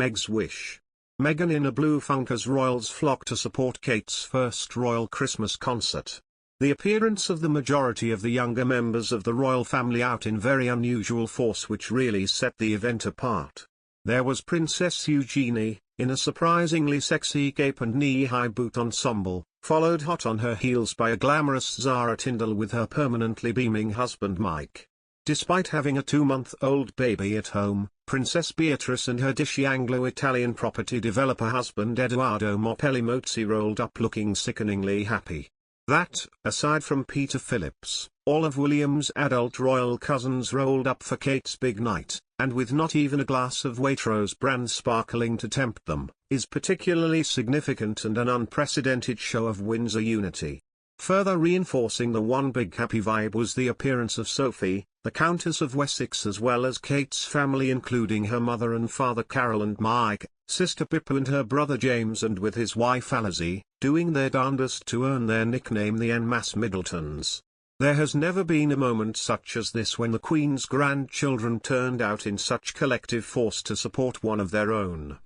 Meg's wish. Meghan in a blue funk as royals flock to support Kate's first royal Christmas concert. The appearance of the majority of the younger members of the royal family out in very unusual force which really set the event apart. There was Princess Eugenie, in a surprisingly sexy cape and knee-high boot ensemble, followed hot on her heels by a glamorous Zara Tindall with her permanently beaming husband Mike. Despite having a 2-month-old baby at home, Princess Beatrice and her dishy Anglo-Italian property developer husband Edoardo Mapelli Mozzi rolled up looking sickeningly happy. That, aside from Peter Phillips, all of William's adult royal cousins rolled up for Kate's big night, and with not even a glass of Waitrose brand sparkling to tempt them, is particularly significant and an unprecedented show of Windsor unity. Further reinforcing the one big happy vibe was the appearance of Sophie, the Countess of Wessex, as well as Kate's family including her mother and father Carol and Mike, sister Pippa and her brother James, and with his wife Alizée, doing their darndest to earn their nickname the En masse Middletons. There has never been a moment such as this when the Queen's grandchildren turned out in such collective force to support one of their own.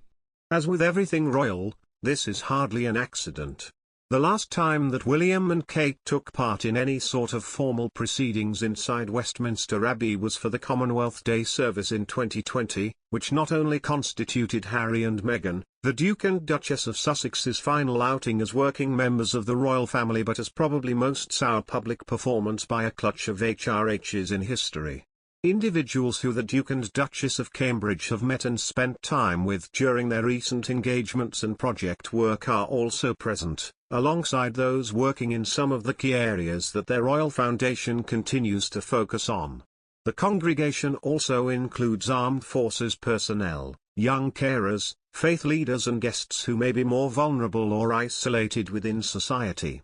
As with everything royal, this is hardly an accident. The last time that William and Kate took part in any sort of formal proceedings inside Westminster Abbey was for the Commonwealth Day service in 2020, which not only constituted Harry and Meghan, the Duke and Duchess of Sussex's final outing as working members of the royal family, but as probably most sour public performance by a clutch of HRHs in history. Individuals who the Duke and Duchess of Cambridge have met and spent time with during their recent engagements and project work are also present, alongside those working in some of the key areas that their royal foundation continues to focus on. The congregation also includes armed forces personnel, young carers, faith leaders and guests who may be more vulnerable or isolated within society.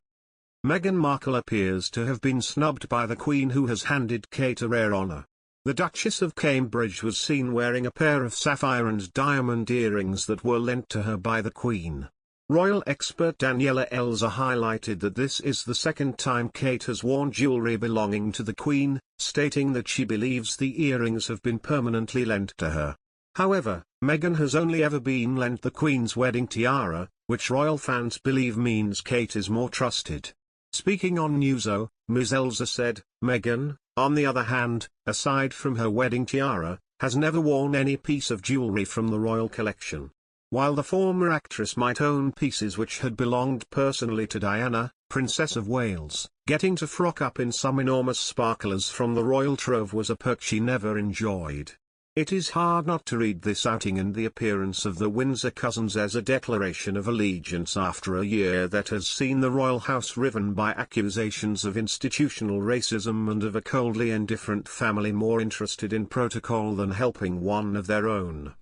Meghan Markle appears to have been snubbed by the Queen, who has handed Kate a rare honour. The Duchess of Cambridge was seen wearing a pair of sapphire and diamond earrings that were lent to her by the Queen. Royal expert Daniela Elza highlighted that this is the second time Kate has worn jewellery belonging to the Queen, stating that she believes the earrings have been permanently lent to her. However, Meghan has only ever been lent the Queen's wedding tiara, which royal fans believe means Kate is more trusted. Speaking on Newso, Ms. Elza said, "Meghan, on the other hand, aside from her wedding tiara, has never worn any piece of jewellery from the royal collection." While the former actress might own pieces which had belonged personally to Diana, Princess of Wales, getting to frock up in some enormous sparklers from the royal trove was a perk she never enjoyed. It is hard not to read this outing and the appearance of the Windsor cousins as a declaration of allegiance after a year that has seen the royal house riven by accusations of institutional racism and of a coldly indifferent family more interested in protocol than helping one of their own.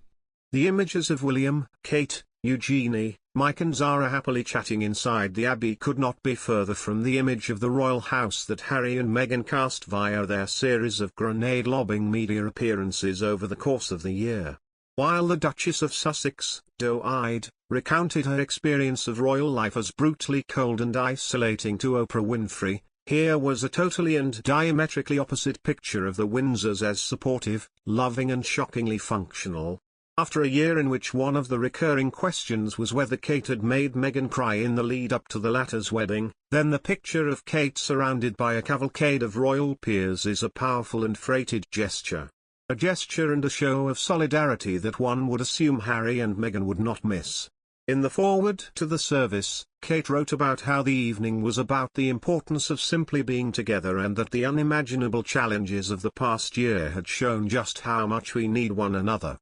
The images of William, Kate, Eugenie, Mike and Zara happily chatting inside the Abbey could not be further from the image of the royal house that Harry and Meghan cast via their series of grenade-lobbing media appearances over the course of the year. While the Duchess of Sussex, doe-eyed, recounted her experience of royal life as brutally cold and isolating to Oprah Winfrey, here was a totally and diametrically opposite picture of the Windsors as supportive, loving and shockingly functional. After a year in which one of the recurring questions was whether Kate had made Meghan cry in the lead-up to the latter's wedding, then the picture of Kate surrounded by a cavalcade of royal peers is a powerful and freighted gesture. A gesture and a show of solidarity that one would assume Harry and Meghan would not miss. In the foreword to the service, Kate wrote about how the evening was about the importance of simply being together and that the unimaginable challenges of the past year had shown just how much we need one another.